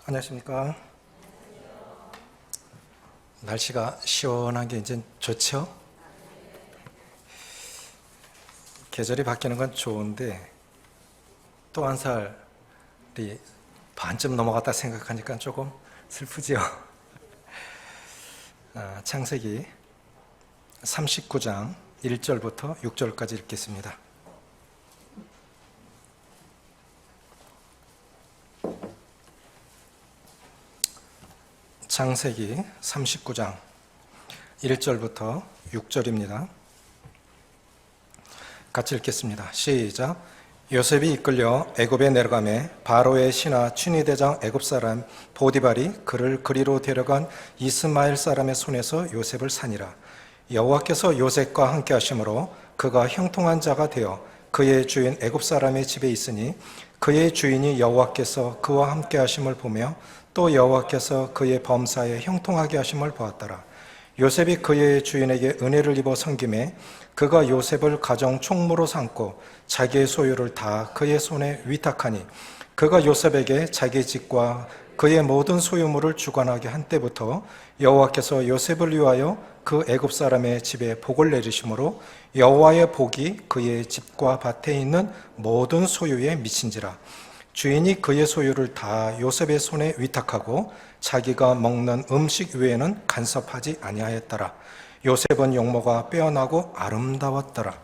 안녕하십니까. 날씨가 시원한 게 이제 좋죠? 계절이 바뀌는 건 좋은데 또 한 살이 반쯤 넘어갔다 생각하니까 조금 슬프지요. 창세기 39장 1절부터 6절까지 읽겠습니다. 창세기 39장 1절부터 6절입니다. 같이 읽겠습니다. 시작. 요셉이 이끌려 애굽에 내려가매 바로의 신하 춘희대장 애굽 사람 보디발이 그를 그리로 데려간 이스마엘 사람의 손에서 요셉을 산이라. 여호와께서 요셉과 함께 하심으로 그가 형통한 자가 되어 그의 주인 애굽 사람의 집에 있으니 그의 주인이 여호와께서 그와 함께 하심을 보며 또 여호와께서 그의 범사에 형통하게 하심을 보았더라. 요셉이 그의 주인에게 은혜를 입어 섬김에 그가 요셉을 가정 총무로 삼고 자기의 소유를 다 그의 손에 위탁하니 그가 요셉에게 자기 집과 그의 모든 소유물을 주관하게 한 때부터 여호와께서 요셉을 위하여 그 애굽 사람의 집에 복을 내리심으로 여호와의 복이 그의 집과 밭에 있는 모든 소유에 미친지라. 주인이 그의 소유를 다 요셉의 손에 위탁하고 자기가 먹는 음식 외에는 간섭하지 아니하였더라. 요셉은 용모가 빼어나고 아름다웠더라.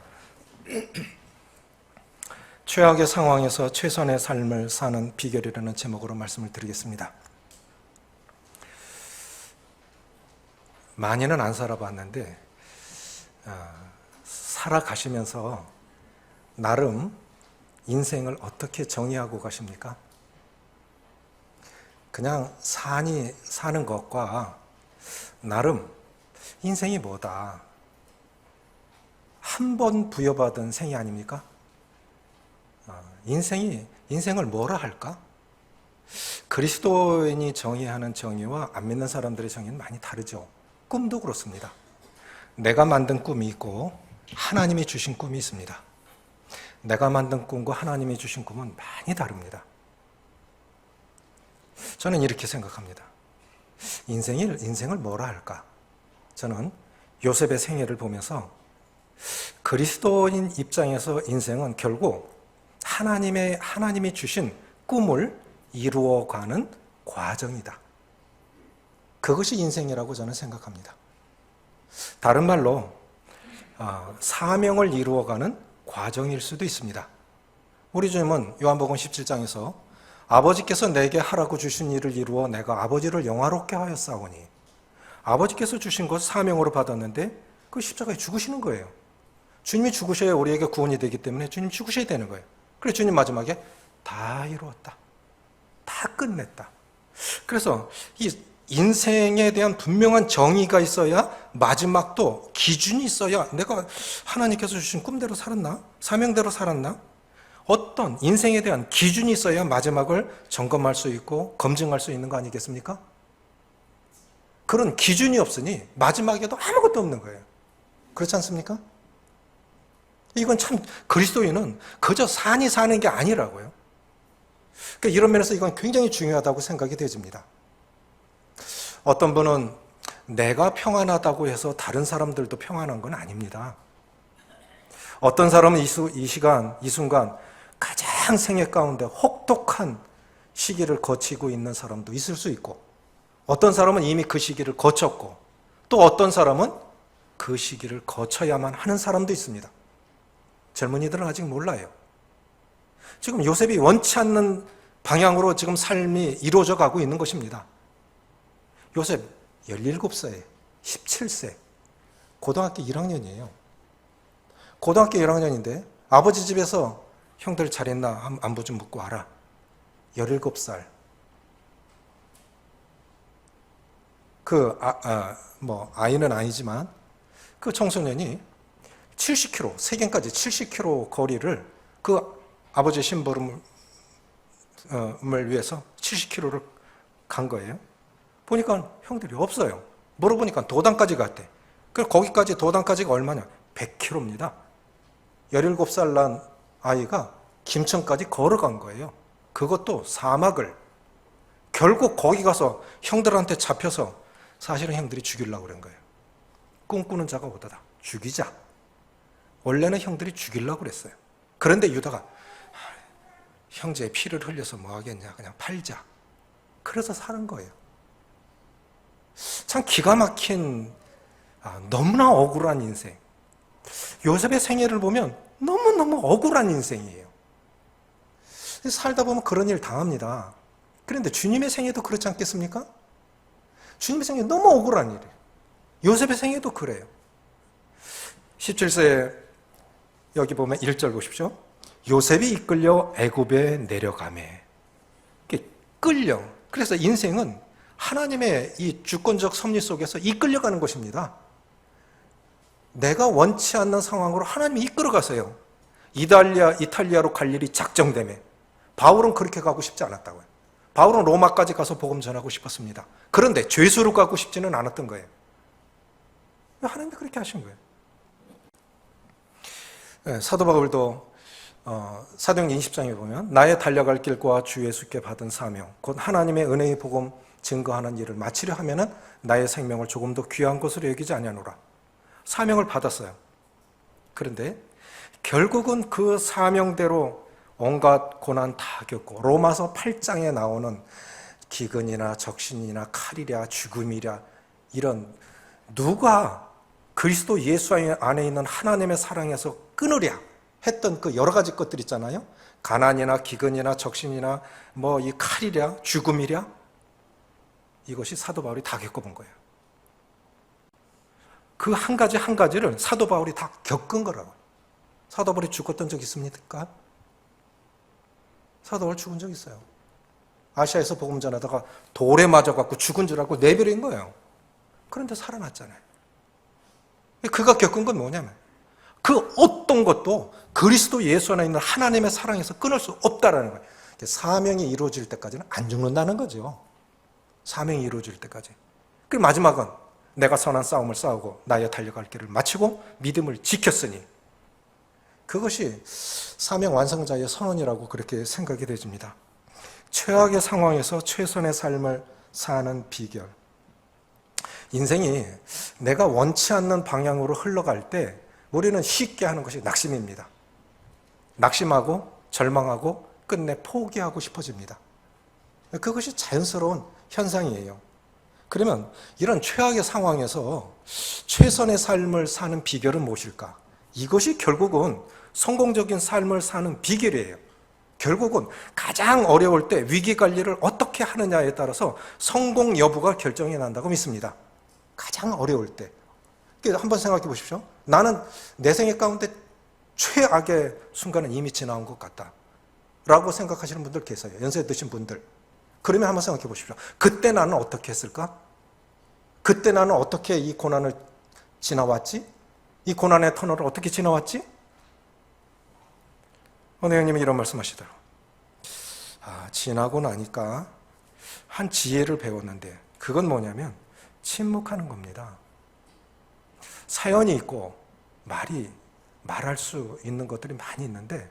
최악의 상황에서 최선의 삶을 사는 비결이라는 제목으로 말씀을 드리겠습니다. 많이는 안 살아봤는데 살아가시면서 나름 인생을 어떻게 정의하고 가십니까? 그냥 사는 것과 나름 인생이 뭐다. 한 번 부여받은 생이 아닙니까? 인생을 뭐라 할까? 그리스도인이 정의하는 정의와 안 믿는 사람들의 정의는 많이 다르죠. 꿈도 그렇습니다. 내가 만든 꿈이 있고 하나님이 주신 꿈이 있습니다. 내가 만든 꿈과 하나님이 주신 꿈은 많이 다릅니다. 저는 이렇게 생각합니다. 인생을 뭐라 할까? 저는 요셉의 생애를 보면서 그리스도인 입장에서 인생은 결국 하나님이 주신 꿈을 이루어가는 과정이다. 그것이 인생이라고 저는 생각합니다. 다른 말로 사명을 이루어가는 과정일 수도 있습니다. 우리 주님은 요한복음 17장에서 아버지께서 내게 하라고 주신 일을 이루어 내가 아버지를 영화롭게 하였사오니, 아버지께서 주신 것 사명으로 받았는데 그 십자가에 죽으시는 거예요. 주님이 죽으셔야 우리에게 구원이 되기 때문에 주님 죽으셔야 되는 거예요. 그래서 주님 마지막에 다 이루었다, 다 끝냈다. 그래서 이 인생에 대한 분명한 정의가 있어야, 마지막도 기준이 있어야 내가 하나님께서 주신 꿈대로 살았나? 사명대로 살았나? 어떤 인생에 대한 기준이 있어야 마지막을 점검할 수 있고 검증할 수 있는 거 아니겠습니까? 그런 기준이 없으니 마지막에도 아무것도 없는 거예요. 그렇지 않습니까? 이건 참 그리스도인은 그저 사는 게 아니라고요. 그러니까 이런 면에서 이건 굉장히 중요하다고 생각이 되집니다. 어떤 분은 내가 평안하다고 해서 다른 사람들도 평안한 건 아닙니다. 어떤 사람은 이 순간 가장 생애 가운데 혹독한 시기를 거치고 있는 사람도 있을 수 있고, 어떤 사람은 이미 그 시기를 거쳤고, 또 어떤 사람은 그 시기를 거쳐야만 하는 사람도 있습니다. 젊은이들은 아직 몰라요. 지금 요셉이 원치 않는 방향으로 지금 삶이 이루어져 가고 있는 것입니다. 요셉 17세, 17세, 고등학교 1학년이에요. 고등학교 1학년인데 아버지 집에서 형들 잘했나 안부 좀 묻고 와라. 17살. 아이는 아니지만 그 청소년이 70km, 세경까지 70km 거리를 그 아버지의 심부름을 위해서 70km를 간 거예요. 보니까 형들이 없어요. 물어보니까 도당까지 갔대. 그래서 거기까지, 도당까지가 얼마냐? 100km입니다. 17살 난 아이가 김천까지 걸어간 거예요. 그것도 사막을 결국 거기 가서 형들한테 잡혀서 사실은 형들이 죽이려고 그런 거예요. 꿈꾸는 자가 오도다. 죽이자. 원래는 형들이 죽이려고 그랬어요. 그런데 유다가 형제의 피를 흘려서 뭐 하겠냐, 그냥 팔자. 그래서 사는 거예요. 참 기가 막힌, 너무나 억울한 인생. 요셉의 생애를 보면 너무너무 억울한 인생이에요. 살다 보면 그런 일 당합니다. 그런데 주님의 생애도 그렇지 않겠습니까? 주님의 생애 너무 억울한 일이에요. 요셉의 생애도 그래요. 17세 여기 보면 1절 보십시오. 요셉이 이끌려 애굽에 내려가매. 끌려. 그래서 인생은 하나님의 이 주권적 섭리 속에서 이끌려가는 것입니다. 내가 원치 않는 상황으로 하나님이 이끌어가세요. 이탈리아로 갈 일이 작정되매. 바울은 그렇게 가고 싶지 않았다고요. 바울은 로마까지 가서 복음 전하고 싶었습니다. 그런데 죄수로 가고 싶지는 않았던 거예요. 하나님이 그렇게 하신 거예요. 네, 사도 바울도 사도행전 20장에 보면 나의 달려갈 길과 주 예수께 받은 사명 곧 하나님의 은혜의 복음 증거하는 일을 마치려 하면은 나의 생명을 조금 더 귀한 것으로 여기지 아니하노라. 사명을 받았어요. 그런데 결국은 그 사명대로 온갖 고난 다 겪고 로마서 8장에 나오는 기근이나 적신이나 칼이랴 죽음이랴 이런 누가 그리스도 예수 안에 있는 하나님의 사랑에서 끊으랴 했던 그 여러 가지 것들 있잖아요. 가난이나 기근이나 적신이나 뭐 이 칼이랴 죽음이랴 이것이 사도 바울이 다 겪어본 거예요. 그 한 가지 한 가지를 사도 바울이 다 겪은 거라고. 사도 바울이 죽었던 적 있습니까? 사도 바울 죽은 적 있어요. 아시아에서 복음 전하다가 돌에 맞아갖고 죽은 줄 알고 내버린 거예요. 그런데 살아났잖아요. 그가 겪은 건 뭐냐면 그 어떤 것도 그리스도 예수 안에 있는 하나님의 사랑에서 끊을 수 없다라는 거예요. 사명이 이루어질 때까지는 안 죽는다는 거죠. 사명이 이루어질 때까지. 그리고 마지막은 내가 선한 싸움을 싸우고 나의 달려갈 길을 마치고 믿음을 지켰으니 그것이 사명 완성자의 선언이라고 그렇게 생각이 되집니다. 최악의 상황에서 최선의 삶을 사는 비결. 인생이 내가 원치 않는 방향으로 흘러갈 때 우리는 쉽게 하는 것이 낙심입니다. 낙심하고 절망하고 끝내 포기하고 싶어집니다. 그것이 자연스러운 현상이에요. 그러면 이런 최악의 상황에서 최선의 삶을 사는 비결은 무엇일까? 이것이 결국은 성공적인 삶을 사는 비결이에요. 결국은 가장 어려울 때 위기관리를 어떻게 하느냐에 따라서 성공 여부가 결정이 난다고 믿습니다. 가장 어려울 때. 한번 생각해 보십시오. 나는 내 생애 가운데 최악의 순간은 이미 지나온 것 같다 라고 생각하시는 분들 계세요. 연세 드신 분들. 그러면 한번 생각해 보십시오. 그때 나는 어떻게 했을까? 그때 나는 어떻게 이 고난을 지나왔지? 이 고난의 터널을 어떻게 지나왔지? 어느 형님이 이런 말씀 하시더라고요. 지나고 나니까 한 지혜를 배웠는데 그건 뭐냐면 침묵하는 겁니다. 사연이 있고 말할 수 있는 것들이 많이 있는데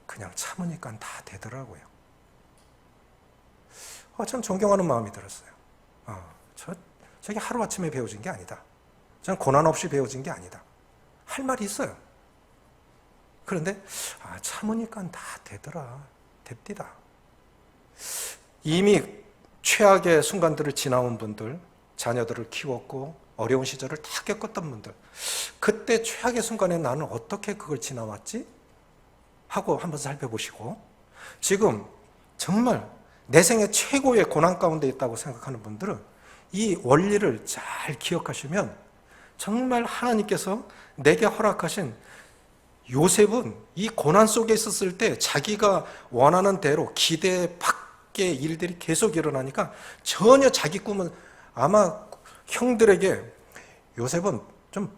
그냥 참으니까 다 되더라고요. 전 존경하는 마음이 들었어요. 저게 하루아침에 배워진 게 아니다. 저는 고난 없이 배워진 게 아니다. 할 말이 있어요. 그런데 참으니까 다 됩디다. 이미 최악의 순간들을 지나온 분들, 자녀들을 키웠고 어려운 시절을 다 겪었던 분들, 그때 최악의 순간에 나는 어떻게 그걸 지나왔지? 하고 한번 살펴보시고, 지금 정말 내 생애 최고의 고난 가운데 있다고 생각하는 분들은 이 원리를 잘 기억하시면 정말 하나님께서 내게 허락하신 요셉은 이 고난 속에 있었을 때 자기가 원하는 대로 기대 밖의 일들이 계속 일어나니까 전혀 자기 꿈은 아마 형들에게 요셉은 좀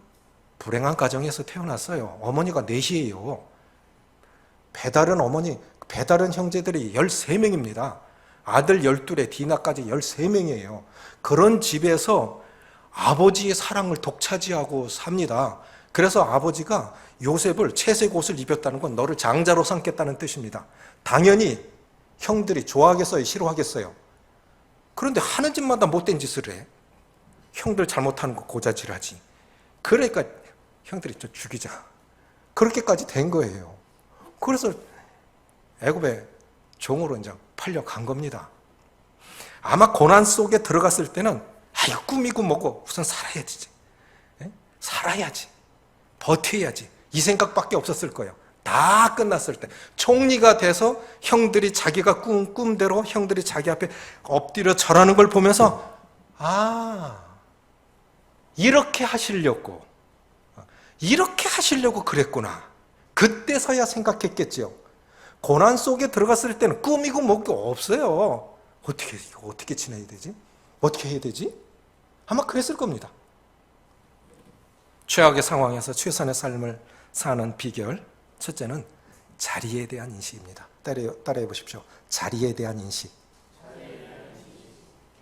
불행한 가정에서 태어났어요. 어머니가 넷이에요. 배다른 형제들이 13명입니다. 아들 12에 디나까지 13명이에요. 그런 집에서 아버지의 사랑을 독차지하고 삽니다. 그래서 아버지가 요셉을 채색 옷을 입혔다는 건 너를 장자로 삼겠다는 뜻입니다. 당연히 형들이 좋아하겠어요? 싫어하겠어요? 그런데 하는 짓마다 못된 짓을 해. 형들 잘못하는 거 고자질하지. 그러니까 형들이 좀 죽이자. 그렇게까지 된 거예요. 그래서 애굽의 종으로 이제 팔려간 겁니다. 아마 고난 속에 들어갔을 때는 이거 꿈이고 뭐고 우선 살아야지. 살아야지. 버텨야지. 이 생각밖에 없었을 거예요. 다 끝났을 때 총리가 돼서 형들이 자기가 꿈 꿈대로 형들이 자기 앞에 엎드려 절하는 걸 보면서 이렇게 하시려고 그랬구나. 그때서야 생각했겠지요. 고난 속에 들어갔을 때는 꿈이고 뭐고 없어요. 어떻게 지내야 되지? 어떻게 해야 되지? 아마 그랬을 겁니다. 최악의 상황에서 최선의 삶을 사는 비결, 첫째는 자리에 대한 인식입니다. 따라해 보십시오. 자리에 대한 인식.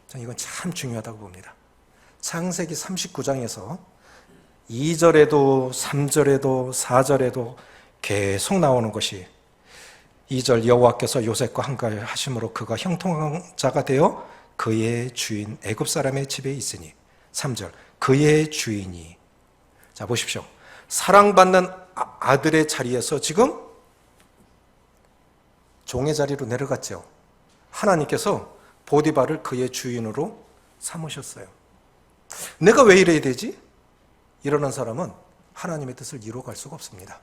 저는 이건 참 중요하다고 봅니다. 창세기 39장에서 2절에도 3절에도 4절에도 계속 나오는 것이 2절 여호와께서 요셉과 한가를 하심으로 그가 형통한 자가 되어 그의 주인 애굽 사람의 집에 있으니 3절 그의 주인이 자 보십시오. 사랑받는 아들의 자리에서 지금 종의 자리로 내려갔죠. 하나님께서 보디발을 그의 주인으로 삼으셨어요. 내가 왜 이래야 되지? 이러는 사람은 하나님의 뜻을 이루어갈 수가 없습니다.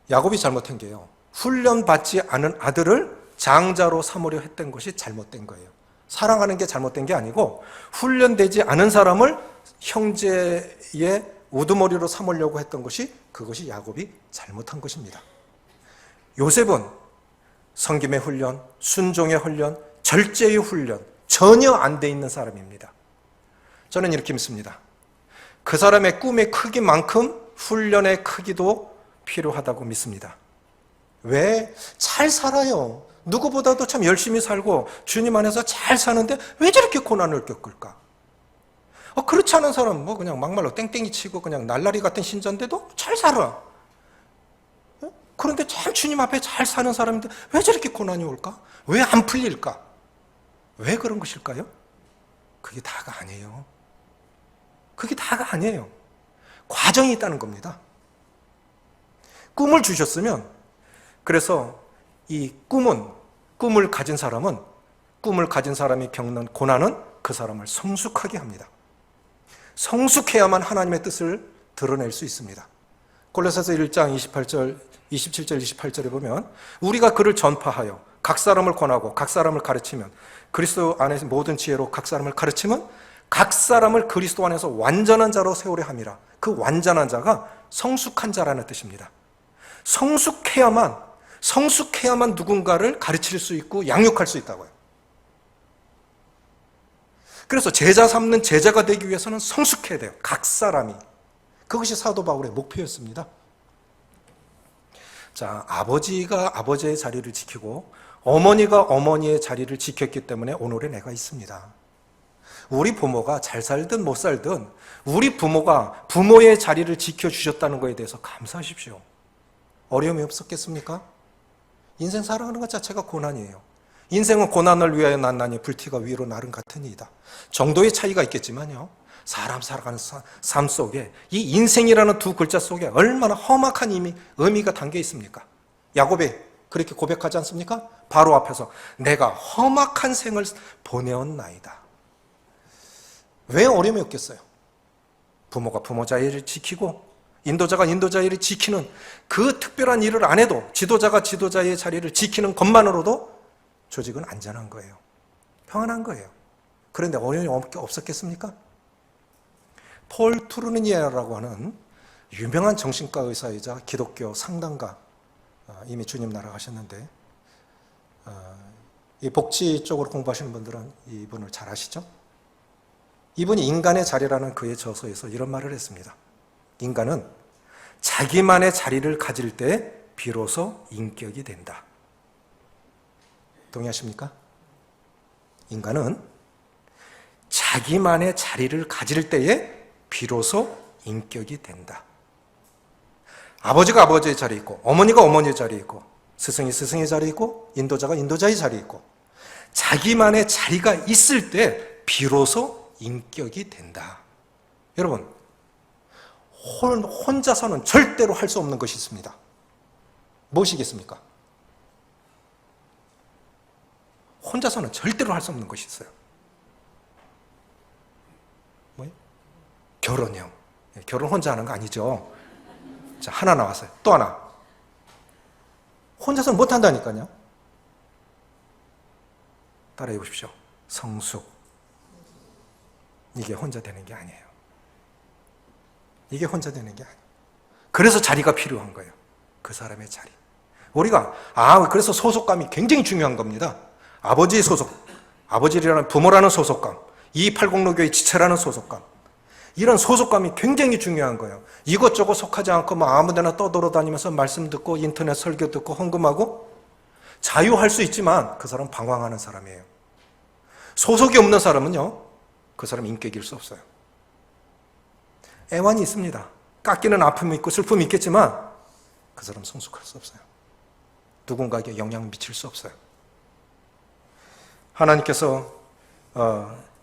야곱이 잘못한 게요. 훈련받지 않은 아들을 장자로 삼으려 했던 것이 잘못된 거예요. 사랑하는 게 잘못된 게 아니고 훈련되지 않은 사람을 형제의 우두머리로 삼으려고 했던 것이 그것이 야곱이 잘못한 것입니다. 요셉은 섬김의 훈련, 순종의 훈련, 절제의 훈련 전혀 안 돼 있는 사람입니다. 저는 이렇게 믿습니다. 그 사람의 꿈의 크기만큼 훈련의 크기도 필요하다고 믿습니다. 왜? 잘 살아요. 누구보다도 참 열심히 살고 주님 안에서 잘 사는데 왜 저렇게 고난을 겪을까? 그렇지 않은 사람 그냥 막말로 땡땡이 치고 그냥 날라리 같은 신자인데도 잘 살아. 그런데 참 주님 앞에 잘 사는 사람인데 왜 저렇게 고난이 올까? 왜 안 풀릴까? 왜 그런 것일까요? 그게 다가 아니에요. 그게 다가 아니에요. 과정이 있다는 겁니다. 꿈을 주셨으면 그래서 이 꿈을 가진 사람은 꿈을 가진 사람이 겪는 고난은 그 사람을 성숙하게 합니다. 성숙해야만 하나님의 뜻을 드러낼 수 있습니다. 골로새서 1장 27절 28절에 보면 우리가 그를 전파하여 각 사람을 권하고 각 사람을 가르치면 그리스도 안에서 모든 지혜로 각 사람을 가르치면 각 사람을 그리스도 안에서 완전한 자로 세우려 함이라. 그 완전한 자가 성숙한 자라는 뜻입니다. 성숙해야만 누군가를 가르칠 수 있고 양육할 수 있다고요. 그래서 제자 삼는 제자가 되기 위해서는 성숙해야 돼요. 각 사람이. 그것이 사도 바울의 목표였습니다. 자, 아버지가 아버지의 자리를 지키고 어머니가 어머니의 자리를 지켰기 때문에 오늘의 내가 있습니다. 우리 부모가 잘 살든 못 살든 우리 부모가 부모의 자리를 지켜주셨다는 것에 대해서 감사하십시오. 어려움이 없었겠습니까? 인생 살아가는 것 자체가 고난이에요. 인생은 고난을 위하여 난나니 불티가 위로 나른 같으니이다. 정도의 차이가 있겠지만요. 사람 살아가는 삶 속에 이 인생이라는 두 글자 속에 얼마나 험악한 의미가 담겨 있습니까? 야곱이 그렇게 고백하지 않습니까? 바로 앞에서 내가 험악한 생을 보내었나이다. 왜 어려움이 없겠어요? 부모가 부모 자리를 지키고 인도자가 인도자를 지키는 그 특별한 일을 안 해도 지도자가 지도자의 자리를 지키는 것만으로도 조직은 안전한 거예요. 평안한 거예요. 그런데 어려움이 없었겠습니까? 폴 투르니에라고 하는 유명한 정신과 의사이자 기독교 상담가, 이미 주님 날아가셨는데 이 복지 쪽으로 공부하시는 분들은 이분을 잘 아시죠? 이분이 인간의 자리라는 그의 저서에서 이런 말을 했습니다. 인간은 자기만의 자리를 가질 때 비로소 인격이 된다. 동의하십니까? 인간은 자기만의 자리를 가질 때에 비로소 인격이 된다. 아버지가 아버지의 자리에 있고 어머니가 어머니의 자리에 있고 스승이 스승의 자리에 있고 인도자가 인도자의 자리에 있고 자기만의 자리가 있을 때 비로소 인격이 된다. 여러분, 혼자서는 절대로 할 수 없는 것이 있습니다. 무엇이겠습니까? 혼자서는 절대로 할 수 없는 것이 있어요. 뭐예요? 결혼이요. 결혼 혼자 하는 거 아니죠. 자, 하나 나왔어요. 또 하나. 혼자서는 못 한다니까요. 따라해 보십시오. 성숙. 이게 혼자 되는 게 아니에요. 이게 혼자 되는 게 아니에요. 그래서 자리가 필요한 거예요. 그 사람의 자리. 우리가 그래서 소속감이 굉장히 중요한 겁니다. 아버지의 소속, 아버지라는 부모라는 소속감, 2280노교의 지체라는 소속감, 이런 소속감이 굉장히 중요한 거예요. 이것저것 속하지 않고 아무데나 떠돌아다니면서 말씀 듣고 인터넷 설교 듣고 헌금하고 자유할 수 있지만 그 사람은 방황하는 사람이에요. 소속이 없는 사람은요, 그 사람은 인격일 수 없어요. 애환이 있습니다. 깎이는 아픔이 있고 슬픔이 있겠지만 그 사람은 성숙할 수 없어요. 누군가에게 영향을 미칠 수 없어요. 하나님께서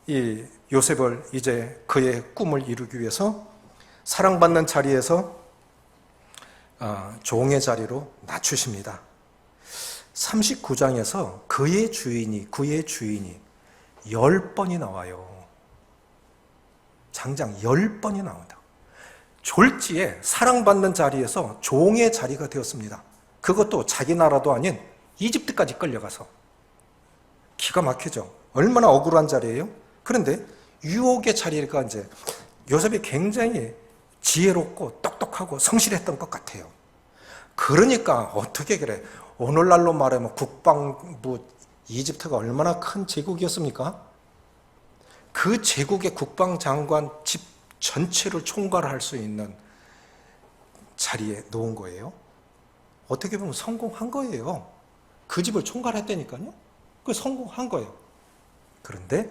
이 요셉을 이제 그의 꿈을 이루기 위해서 사랑받는 자리에서 종의 자리로 낮추십니다. 39장에서 그의 주인이 10번이 나와요. 장장 10번이 나온다. 졸지에 사랑받는 자리에서 종의 자리가 되었습니다. 그것도 자기 나라도 아닌 이집트까지 끌려가서. 기가 막히죠. 얼마나 억울한 자리예요? 그런데 유혹의 자리가 이제 요셉이 굉장히 지혜롭고 똑똑하고 성실했던 것 같아요. 그러니까 어떻게 그래? 오늘날로 말하면 국방부 이집트가 얼마나 큰 제국이었습니까? 그 제국의 국방장관 집 전체를 총괄할 수 있는 자리에 놓은 거예요. 어떻게 보면 성공한 거예요. 그 집을 총괄했다니까요. 그 성공한 거예요. 그런데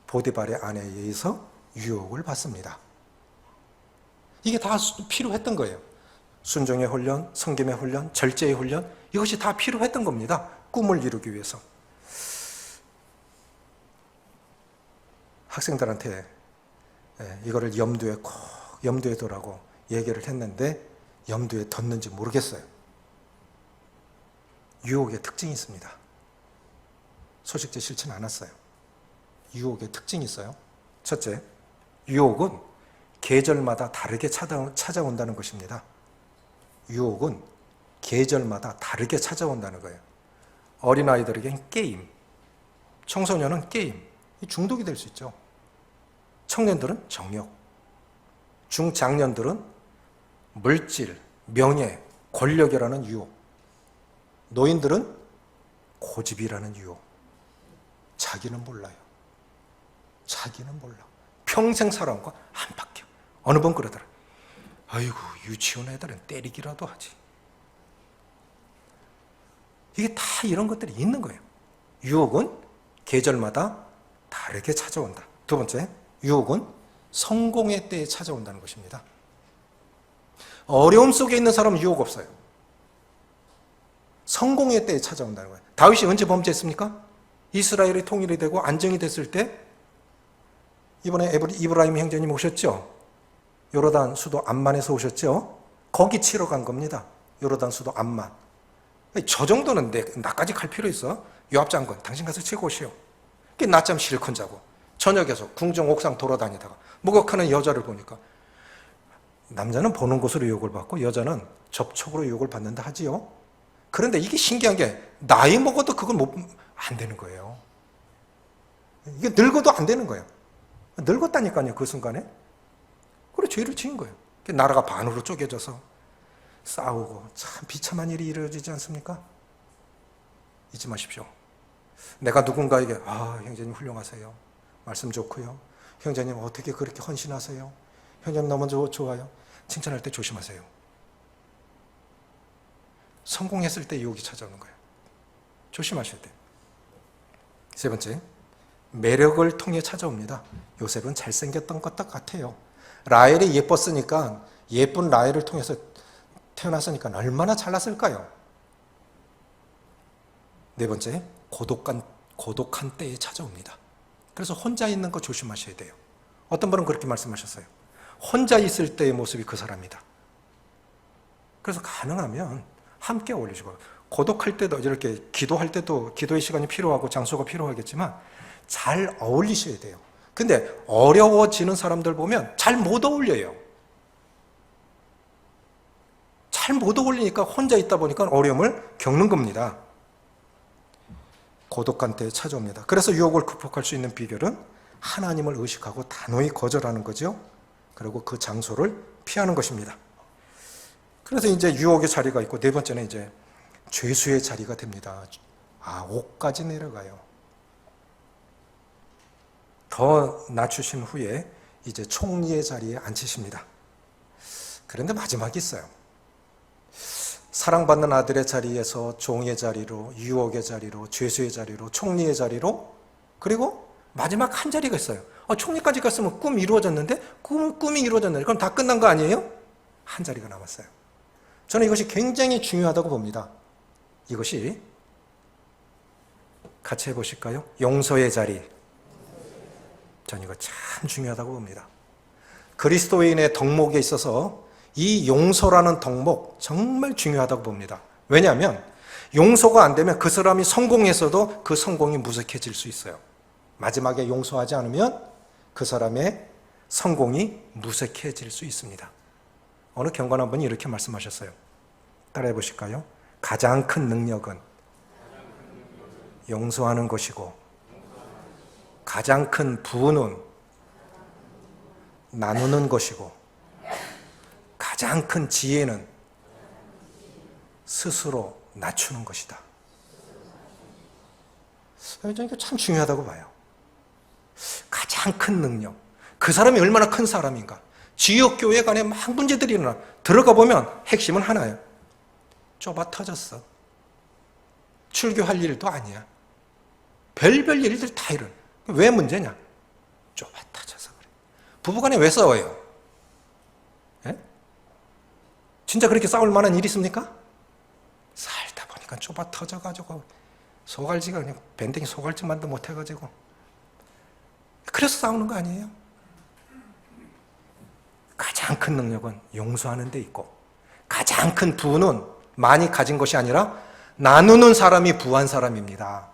보디발의 아내에 의해서 유혹을 받습니다. 이게 다 필요했던 거예요. 순종의 훈련, 섬김의 훈련, 절제의 훈련, 이것이 다 필요했던 겁니다. 꿈을 이루기 위해서. 학생들한테 이거를 염두에 두라고 얘기를 했는데 염두에 뒀는지 모르겠어요. 유혹의 특징이 있습니다. 소식지 싫지는 않았어요. 유혹의 특징이 있어요. 첫째, 유혹은 계절마다 다르게 찾아온다는 것입니다. 유혹은 계절마다 다르게 찾아온다는 거예요. 어린아이들에겐 게임, 청소년은 게임, 중독이 될 수 있죠. 청년들은 정욕, 중장년들은 물질, 명예, 권력이라는 유혹, 노인들은 고집이라는 유혹. 자기는 몰라요. 자기는 몰라. 평생 살아온 거 안 바뀌어. 어느 번 그러더라. 아이고, 유치원 애들은 때리기라도 하지. 이게 다 이런 것들이 있는 거예요. 유혹은 계절마다 다르게 찾아온다. 두 번째, 유혹은 성공의 때에 찾아온다는 것입니다. 어려움 속에 있는 사람은 유혹 없어요. 성공의 때에 찾아온다는 거예요. 다윗이 언제 범죄했습니까? 이스라엘이 통일이 되고 안정이 됐을 때 이번에 이브라임 형제님 오셨죠? 요르단 수도 암만에서 오셨죠? 거기 치러 간 겁니다. 요르단 수도 암만. 저 정도는 나까지 갈 필요 있어? 요압 장군, 당신 가서 치고 오시오. 낮잠 실컷 자고 저녁에서 궁정 옥상 돌아다니다가 목욕하는 여자를 보니까 남자는 보는 것으로 유혹을 받고 여자는 접촉으로 유혹을 받는다 하지요. 그런데 이게 신기한 게 나이 먹어도 그건 안 되는 거예요. 이게 늙어도 안 되는 거예요. 늙었다니까요, 그 순간에. 그래, 죄를 지은 거예요. 나라가 반으로 쪼개져서 싸우고 참 비참한 일이 이루어지지 않습니까? 잊지 마십시오. 내가 누군가에게 형제님 훌륭하세요. 말씀 좋고요. 형제님 어떻게 그렇게 헌신하세요. 형제님 너무 좋아요. 칭찬할 때 조심하세요. 성공했을 때 유혹이 찾아오는 거예요. 조심하셔야 돼요. 세 번째, 매력을 통해 찾아옵니다. 요셉은 잘생겼던 것 같아요. 라헬이 예뻤으니까, 예쁜 라헬을 통해서 태어났으니까 얼마나 잘났을까요? 네 번째, 고독한 때에 찾아옵니다. 그래서 혼자 있는 거 조심하셔야 돼요. 어떤 분은 그렇게 말씀하셨어요. 혼자 있을 때의 모습이 그 사람이다. 그래서 가능하면 함께 어울리시고, 고독할 때도 이렇게 기도할 때도 기도의 시간이 필요하고 장소가 필요하겠지만 잘 어울리셔야 돼요. 근데 어려워지는 사람들 보면 잘 못 어울려요. 잘 못 어울리니까 혼자 있다 보니까 어려움을 겪는 겁니다. 고독한 때에 찾아옵니다. 그래서 유혹을 극복할 수 있는 비결은 하나님을 의식하고 단호히 거절하는 거죠. 그리고 그 장소를 피하는 것입니다. 그래서 이제 유혹의 자리가 있고, 네 번째는 이제 죄수의 자리가 됩니다. 5까지 내려가요. 더 낮추신 후에 이제 총리의 자리에 앉히십니다. 그런데 마지막이 있어요. 사랑받는 아들의 자리에서 종의 자리로, 유혹의 자리로, 죄수의 자리로, 총리의 자리로, 그리고 마지막 한 자리가 있어요. 총리까지 갔으면 꿈이 이루어졌는데, 꿈이 이루어졌는데, 그럼 다 끝난 거 아니에요? 한 자리가 남았어요. 저는 이것이 굉장히 중요하다고 봅니다. 이것이 같이 해보실까요? 용서의 자리. 저는 이거 참 중요하다고 봅니다. 그리스도인의 덕목에 있어서 이 용서라는 덕목 정말 중요하다고 봅니다. 왜냐하면 용서가 안 되면 그 사람이 성공했어도 그 성공이 무색해질 수 있어요. 마지막에 용서하지 않으면 그 사람의 성공이 무색해질 수 있습니다. 어느 경건 한 분이 이렇게 말씀하셨어요. 따라해 보실까요? 가장 큰 능력은 용서하는 것이고, 가장 큰 부는 나누는 것이고, 가장 큰 지혜는 스스로 낮추는 것이다. 저는 이거 참 중요하다고 봐요. 가장 큰 능력. 그 사람이 얼마나 큰 사람인가. 지역교회 간에 막 문제들이 일어나. 들어가 보면 핵심은 하나예요. 좁아 터졌어. 출교할 일도 아니야. 별별 일들 다 일어나. 왜 문제냐? 좁아 터져서 그래. 부부간에 왜 싸워요? 예? 진짜 그렇게 싸울 만한 일이 있습니까? 살다 보니까 좁아 터져가지고 소갈지가 그냥 밴댕이 소갈지만도 못해가지고 그래서 싸우는 거 아니에요? 가장 큰 능력은 용서하는 데 있고, 가장 큰 부는 많이 가진 것이 아니라 나누는 사람이 부한 사람입니다.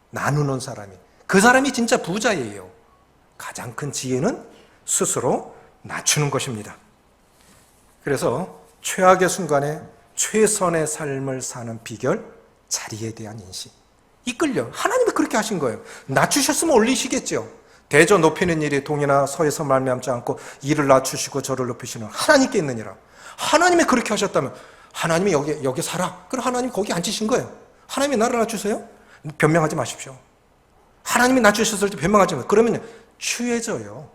나누는 사람이. 그 사람이 진짜 부자예요. 가장 큰 지혜는 스스로 낮추는 것입니다. 그래서 최악의 순간에 최선의 삶을 사는 비결, 자리에 대한 인식. 이끌려. 하나님이 그렇게 하신 거예요. 낮추셨으면 올리시겠죠. 대저 높이는 일이 동이나 서에서 말미암지 않고 이를 낮추시고 저를 높이시는 하나님께 있느니라. 하나님이 그렇게 하셨다면 하나님이 여기 살아. 그럼 하나님이 거기 앉으신 거예요. 하나님이 나를 낮추세요? 변명하지 마십시오. 하나님이 낮추셨을 때 변명하지 마세요. 그러면 취해져요.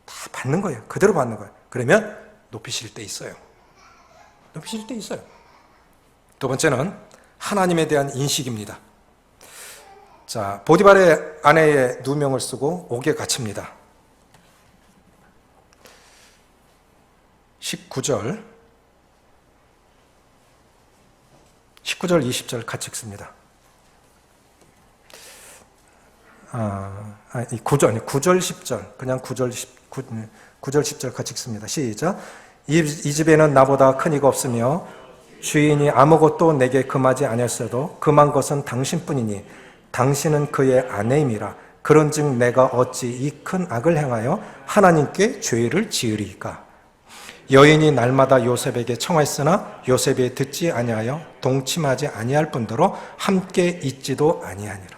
다 받는 거예요. 그대로 받는 거예요. 그러면 높이실 때 있어요. 높이실 때 있어요. 두 번째는 하나님에 대한 인식입니다. 자, 보디발의 아내의 누명을 쓰고 옥에 갇힙니다. 19절 20절 같이 읽습니다. 9절 10절, 그냥 9절 10절 같이 읽습니다. 시작. 이 집에는 나보다 큰 이가 없으며 주인이 아무것도 내게 금하지 아니었어도 금한 것은 당신뿐이니 당신은 그의 아내임이라. 그런즉 내가 어찌 이 큰 악을 행하여 하나님께 죄를 지으리까. 여인이 날마다 요셉에게 청하였으나 요셉이 듣지 아니하여 동침하지 아니할 뿐더러 함께 있지도 아니하니라.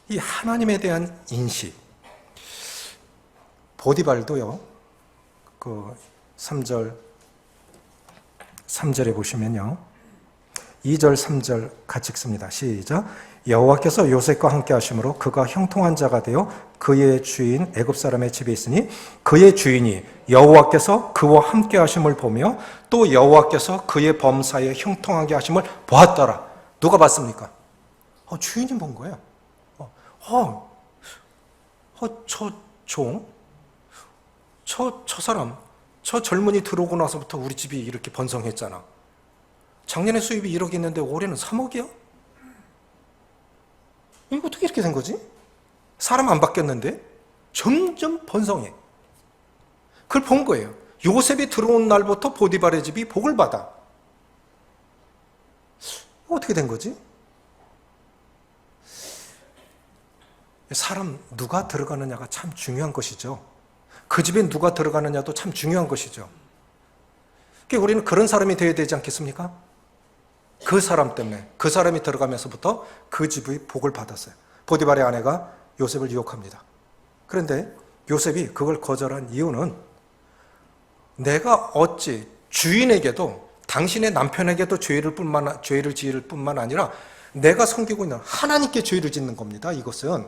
이 하나님에 대한 인식. 보디발도요. 그 3절에 보시면요. 2절, 3절 같이 읽습니다. 시작. 여호와께서 요셉과 함께 하심으로 그가 형통한 자가 되어 그의 주인 애굽 사람의 집에 있으니 그의 주인이 여호와께서 그와 함께 하심을 보며 또 여호와께서 그의 범사에 형통하게 하심을 보았더라. 누가 봤습니까? 주인이 본 거예요. 저 사람, 저 젊은이 들어오고 나서부터 우리 집이 이렇게 번성했잖아. 작년에 수입이 1억 있는데 올해는 3억이야? 이거 어떻게 이렇게 된 거지? 사람 안 바뀌었는데 점점 번성해. 그걸 본 거예요. 요셉이 들어온 날부터 보디발의 집이 복을 받아. 어떻게 된 거지? 사람 누가 들어가느냐가 참 중요한 것이죠. 그 집에 누가 들어가느냐도 참 중요한 것이죠. 그러니까 우리는 그런 사람이 되어야 되지 않겠습니까? 그 사람 때문에, 그 사람이 들어가면서부터 그 집의 복을 받았어요. 보디발의 아내가 요셉을 유혹합니다. 그런데 요셉이 그걸 거절한 이유는 내가 어찌 주인에게도 당신의 남편에게도 죄를 지을 뿐만 아니라 내가 섬기고 있는 하나님께 죄를 짓는 겁니다. 이것은.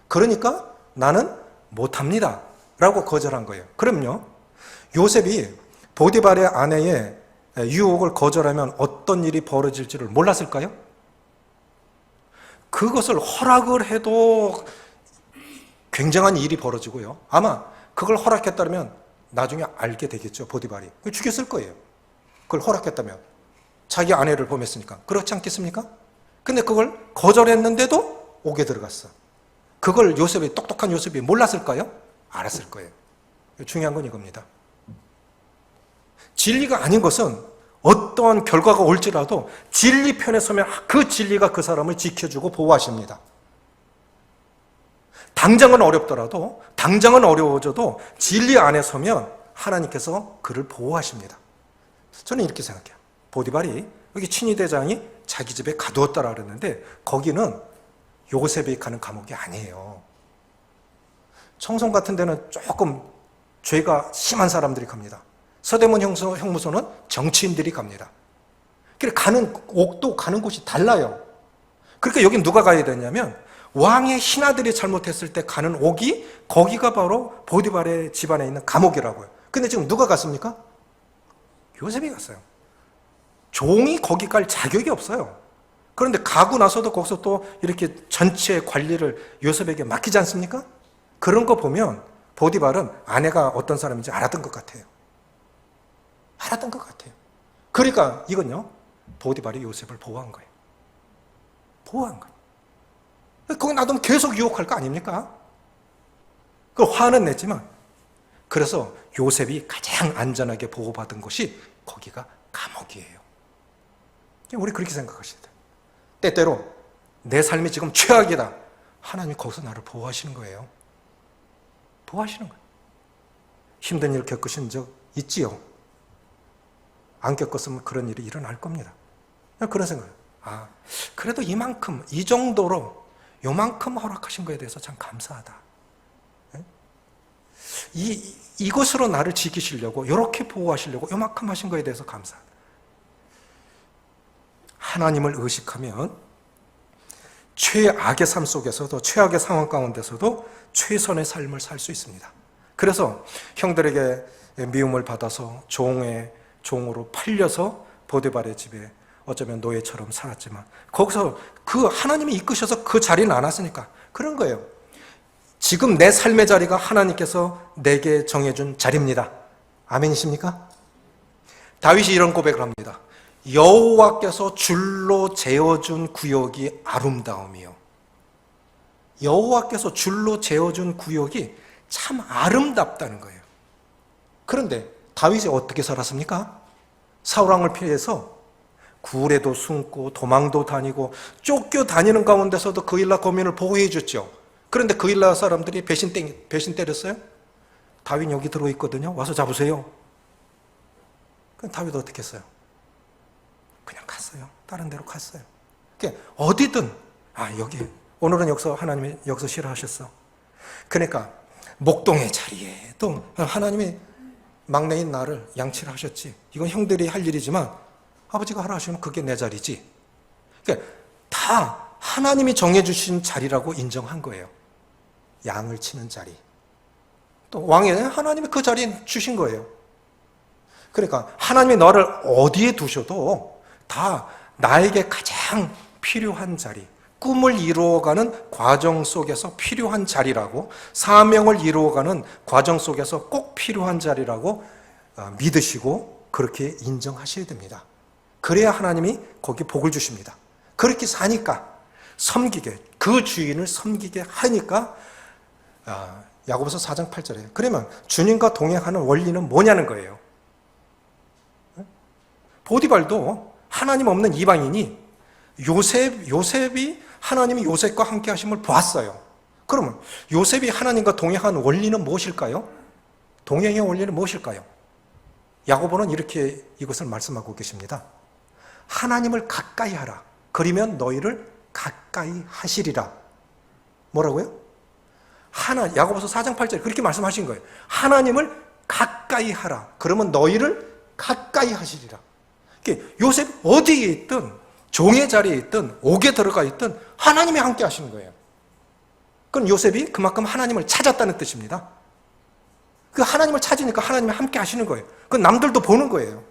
그러니까 나는 못합니다. 라고 거절한 거예요. 그럼요. 요셉이 보디발의 아내의 유혹을 거절하면 어떤 일이 벌어질지를 몰랐을까요? 그것을 허락을 해도 굉장한 일이 벌어지고요. 아마 그걸 허락했다면 나중에 알게 되겠죠. 보디발이. 죽였을 거예요. 그걸 허락했다면. 자기 아내를 범했으니까. 그렇지 않겠습니까? 근데 그걸 거절했는데도 옥에 들어갔어. 그걸 요셉이, 똑똑한 요셉이 몰랐을까요? 알았을 거예요. 중요한 건 이겁니다. 진리가 아닌 것은 어떠한 결과가 올지라도 진리 편에 서면 그 진리가 그 사람을 지켜주고 보호하십니다. 당장은 어렵더라도, 당장은 어려워져도 진리 안에 서면 하나님께서 그를 보호하십니다. 저는 이렇게 생각해요. 보디발이 여기 친위대장이 자기 집에 가두었다라 그랬는데 거기는 요셉이 가는 감옥이 아니에요. 청송 같은 데는 조금 죄가 심한 사람들이 갑니다. 서대문 형무소는 정치인들이 갑니다. 그래서 가는 옥도 가는 곳이 달라요. 그러니까 여긴 누가 가야 되냐면 왕의 신하들이 잘못했을 때 가는 옥이 거기가 바로 보디발의 집안에 있는 감옥이라고요. 근데 지금 누가 갔습니까? 요셉이 갔어요. 종이 거기 갈 자격이 없어요. 그런데 가고 나서도 거기서 또 이렇게 전체 관리를 요셉에게 맡기지 않습니까? 그런 거 보면 보디발은 아내가 어떤 사람인지 알았던 것 같아요. 알았던 것 같아요. 그러니까 이건요, 보디발이 요셉을 보호한 거예요. 보호한 거예요. 거기 놔두면 계속 유혹할 거 아닙니까? 그 화는 냈지만, 그래서 요셉이 가장 안전하게 보호받은 곳이 거기가 감옥이에요. 우리 그렇게 생각하셔야 돼요. 때때로 내 삶이 지금 최악이다. 하나님이 거기서 나를 보호하시는 거예요. 보호하시는 거예요. 힘든 일 겪으신 적 있지요? 안 겪었으면 그런 일이 일어날 겁니다. 그런 생각이에요. 아, 그래도 이만큼, 이 정도로 요만큼 허락하신 거에 대해서 참 감사하다. 이것으로 나를 지키시려고, 이렇게 보호하시려고 요만큼 하신 거에 대해서 감사하다. 하나님을 의식하면 최악의 삶 속에서도, 최악의 상황 가운데서도 최선의 삶을 살 수 있습니다. 그래서 형들에게 미움을 받아서 종으로 팔려서 보디발의 집에 어쩌면 노예처럼 살았지만 거기서 그 하나님이 이끄셔서 그 자리는 안 왔으니까 그런 거예요. 지금 내 삶의 자리가 하나님께서 내게 정해준 자리입니다. 아멘이십니까? 다윗이 이런 고백을 합니다. 여호와께서 줄로 재어준 구역이 아름다움이요. 여호와께서 줄로 재어준 구역이 참 아름답다는 거예요. 그런데 다윗이 어떻게 살았습니까? 사울왕을 피해서 굴에도 숨고 도망도 다니고 쫓겨 다니는 가운데서도 그일라 거민을 보호해 줬죠. 그런데 그일라 사람들이 배신 때렸어요? 다윗 여기 들어있거든요. 와서 잡으세요. 그럼 다윗 어떻게 했어요? 그냥 갔어요. 다른 데로 갔어요. 그러니까 어디든 여기 오늘은 여기서 하나님이 여기서 싫어하셨어. 그러니까 목동의 자리에 또 하나님이 막내인 나를 양치를 하셨지. 이건 형들이 할 일이지만 아버지가 하라 하시면 그게 내 자리지. 그러니까 다 하나님이 정해주신 자리라고 인정한 거예요. 양을 치는 자리. 또 왕이 하나님이 그 자리에 주신 거예요. 그러니까 하나님이 너를 어디에 두셔도 다 나에게 가장 필요한 자리, 꿈을 이루어가는 과정 속에서 필요한 자리라고, 사명을 이루어가는 과정 속에서 꼭 필요한 자리라고 믿으시고 그렇게 인정하셔야 됩니다. 그래야 하나님이 거기 복을 주십니다. 그렇게 사니까 섬기게, 그 주인을 섬기게 하니까 야고보서 4장 8절에 그러면 주님과 동행하는 원리는 뭐냐는 거예요. 보디발도 하나님 없는 이방인이 요셉이 하나님이 요셉과 함께 하심을 보았어요. 그러면 요셉이 하나님과 동행하는 원리는 무엇일까요? 동행의 원리는 무엇일까요? 야고보는 이렇게 이것을 말씀하고 계십니다. 하나님을 가까이 하라. 그러면 너희를 가까이 하시리라. 뭐라고요? 야고보서 4장 8절에 그렇게 말씀하신 거예요. 하나님을 가까이 하라. 그러면 너희를 가까이 하시리라. 요셉 어디에 있든 종의 자리에 있든 옥에 들어가 있든 하나님이 함께 하시는 거예요. 그럼 요셉이 그만큼 하나님을 찾았다는 뜻입니다. 그 하나님을 찾으니까 하나님이 함께 하시는 거예요. 그건 남들도 보는 거예요.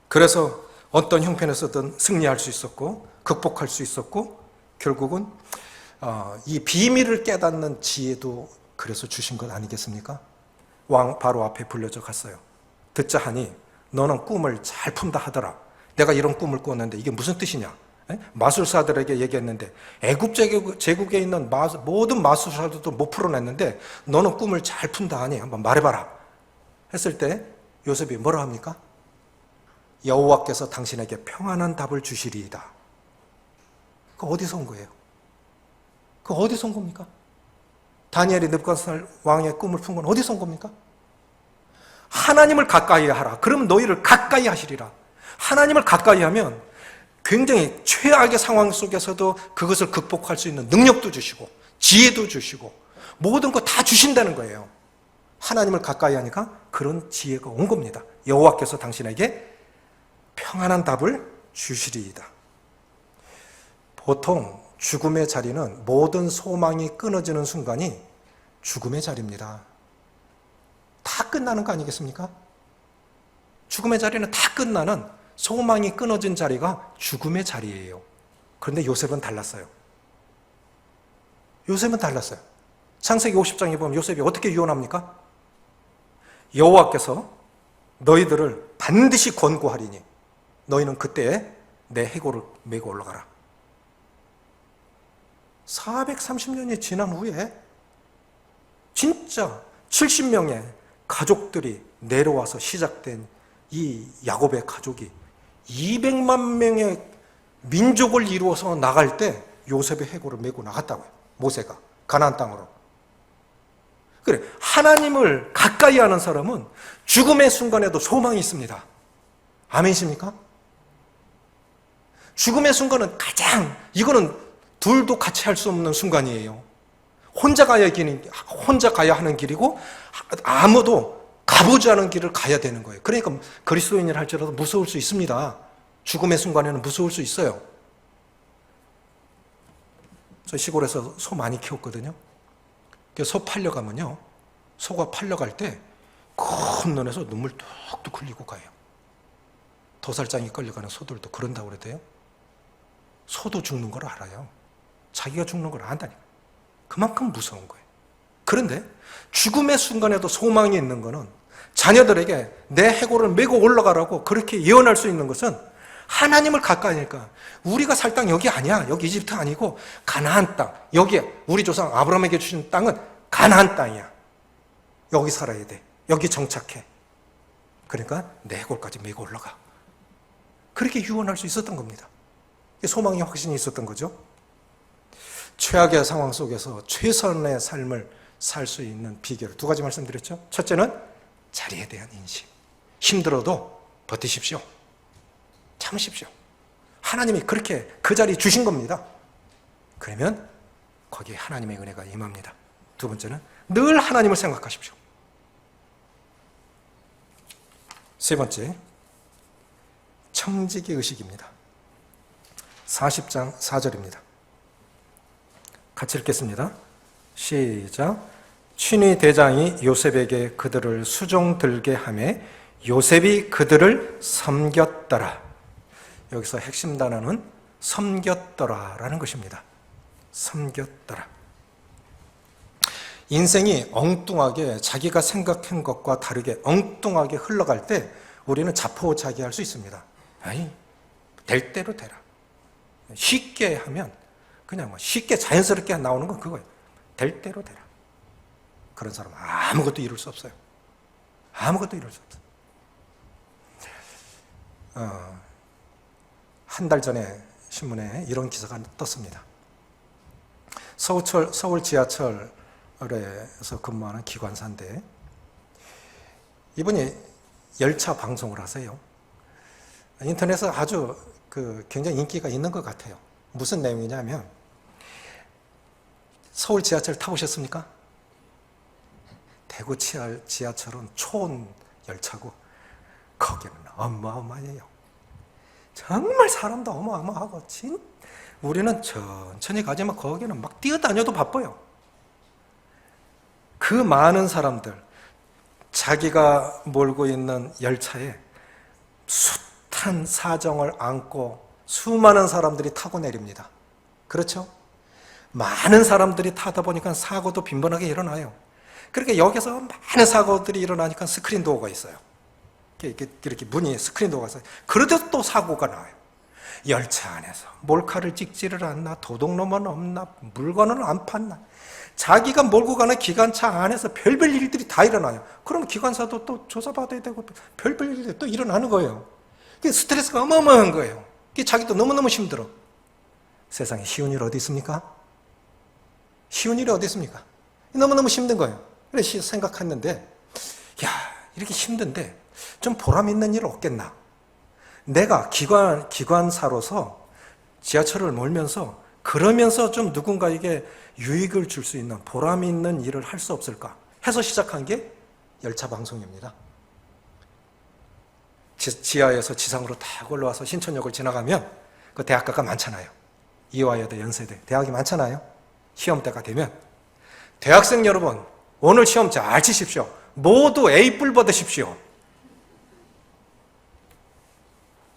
그래서 어떤 형편에서든 승리할 수 있었고 극복할 수 있었고 결국은 이 비밀을 깨닫는 지혜도 그래서 주신 것 아니겠습니까? 왕 바로 앞에 불려져 갔어요. 듣자 하니 너는 꿈을 잘 푼다 하더라. 내가 이런 꿈을 꿨는데 이게 무슨 뜻이냐? 마술사들에게 얘기했는데 애굽 제국에 있는 모든 마술사들도 못 풀어냈는데 너는 꿈을 잘 푼다 하니 한번 말해봐라 했을 때 요셉이 뭐라 합니까? 여호와께서 당신에게 평안한 답을 주시리이다. 그거 어디서 온 거예요? 그거 어디서 온 겁니까? 다니엘이 느부갓네살 왕의 꿈을 푼 건 어디서 온 겁니까? 하나님을 가까이 하라. 그러면 너희를 가까이 하시리라. 하나님을 가까이 하면 굉장히 최악의 상황 속에서도 그것을 극복할 수 있는 능력도 주시고 지혜도 주시고 모든 거 다 주신다는 거예요. 하나님을 가까이 하니까 그런 지혜가 온 겁니다. 여호와께서 당신에게 평안한 답을 주시리이다. 보통 죽음의 자리는 모든 소망이 끊어지는 순간이 죽음의 자리입니다. 다 끝나는 거 아니겠습니까? 죽음의 자리는 다 끝나는 소망이 끊어진 자리가 죽음의 자리예요. 그런데 요셉은 달랐어요. 요셉은 달랐어요. 창세기 50장에 보면 요셉이 어떻게 유언합니까? 여호와께서 너희들을 반드시 권고하리니 너희는 그때에 내 해골을 메고 올라가라. 430년이 지난 후에 진짜 70명의 가족들이 내려와서 시작된 이 야곱의 가족이 200만 명의 민족을 이루어서 나갈 때 요셉의 해골을 메고 나갔다고요. 모세가 가나안 땅으로. 그래, 하나님을 가까이 하는 사람은 죽음의 순간에도 소망이 있습니다. 아멘이십니까? 죽음의 순간은 이거는 둘도 같이 할 수 없는 순간이에요. 혼자 가야 하는 길이고 아무도 가보지 않은 길을 가야 되는 거예요. 그러니까 그리스도인을 할지라도 무서울 수 있습니다. 죽음의 순간에는 무서울 수 있어요. 저 시골에서 소 많이 키웠거든요. 소 팔려가면요, 소가 팔려갈 때 큰 눈에서 눈물 뚝뚝 흘리고 가요. 도살장에 끌려가는 소들도 그런다고 그래도요. 소도 죽는 걸 알아요. 자기가 죽는 걸 안다니까. 그만큼 무서운 거예요. 그런데 죽음의 순간에도 소망이 있는 거는 자녀들에게 내 해골을 메고 올라가라고 그렇게 예언할 수 있는 것은 하나님을 가까이 하니까 우리가 살 땅 여기 아니야. 여기 이집트 아니고 가나안 땅. 여기 우리 조상 아브라함에게 주신 땅은 가나안 땅이야. 여기 살아야 돼. 여기 정착해. 그러니까 내 해골까지 메고 올라가. 그렇게 유언할 수 있었던 겁니다. 소망의 확신이 있었던 거죠. 최악의 상황 속에서 최선의 삶을 살 수 있는 비결을 두 가지 말씀드렸죠. 첫째는 자리에 대한 인식. 힘들어도 버티십시오. 참으십시오. 하나님이 그렇게 그 자리 주신 겁니다. 그러면 거기에 하나님의 은혜가 임합니다. 두 번째는 늘 하나님을 생각하십시오. 세 번째, 청지기 의식입니다. 40장 4절입니다. 같이 읽겠습니다. 시작. 친위 대장이 요셉에게 그들을 수종 들게 하매 요셉이 그들을 섬겼더라. 여기서 핵심 단어는 섬겼더라라는 것입니다. 섬겼더라. 인생이 엉뚱하게 자기가 생각한 것과 다르게 엉뚱하게 흘러갈 때 우리는 자포자기할 수 있습니다. 아이, 될 대로 되라. 쉽게 하면 그냥 뭐 쉽게 자연스럽게 나오는 건 그거예요. 될 대로 되라. 그런 사람은 아무것도 이룰 수 없어요. 아무것도 이룰 수 없어요. 한 달 전에 신문에 이런 기사가 떴습니다. 서울 지하철에서 근무하는 기관사인데 이분이 열차 방송을 하세요. 인터넷에 아주 굉장히 인기가 있는 것 같아요. 무슨 내용이냐면 서울 지하철 타보셨습니까? 대구 지하철은 초원 열차고 거기는 어마어마해요. 정말 사람도 어마어마하고 우리는 천천히 가지만 거기는 막 뛰어다녀도 바빠요. 그 많은 사람들, 자기가 몰고 있는 열차에 숱한 사정을 안고 수많은 사람들이 타고 내립니다. 그렇죠? 많은 사람들이 타다 보니까 사고도 빈번하게 일어나요. 그러니까 여기서 많은 사고들이 일어나니까 스크린 도어가 있어요. 이렇게 문이 스크린 도어가 있어요. 그런데도 또 사고가 나요. 열차 안에서 몰카를 찍지를 않나, 도둑놈은 없나, 물건은 안 팠나, 자기가 몰고 가는 기관차 안에서 별별 일들이 다 일어나요. 그럼 기관사도 또 조사받아야 되고 별별 일들이 또 일어나는 거예요. 스트레스가 어마어마한 거예요. 자기도 너무너무 힘들어. 세상에 쉬운 일 어디 있습니까? 쉬운 일이 어디 있습니까? 너무너무 힘든 거예요. 그래서 생각했는데, 야, 이렇게 힘든데 좀 보람 있는 일 없겠나? 내가 기관사로서 지하철을 몰면서 그러면서 좀 누군가에게 유익을 줄 수 있는 보람 있는 일을 할 수 없을까 해서 시작한 게 열차 방송입니다. 지하에서 지상으로 딱 올라와서 신촌역을 지나가면 그 대학가가 많잖아요. 이화여대, 연세대, 대학이 많잖아요. 시험 때가 되면 대학생 여러분, 오늘 시험 잘 치십시오. 모두 A+ 받으십시오.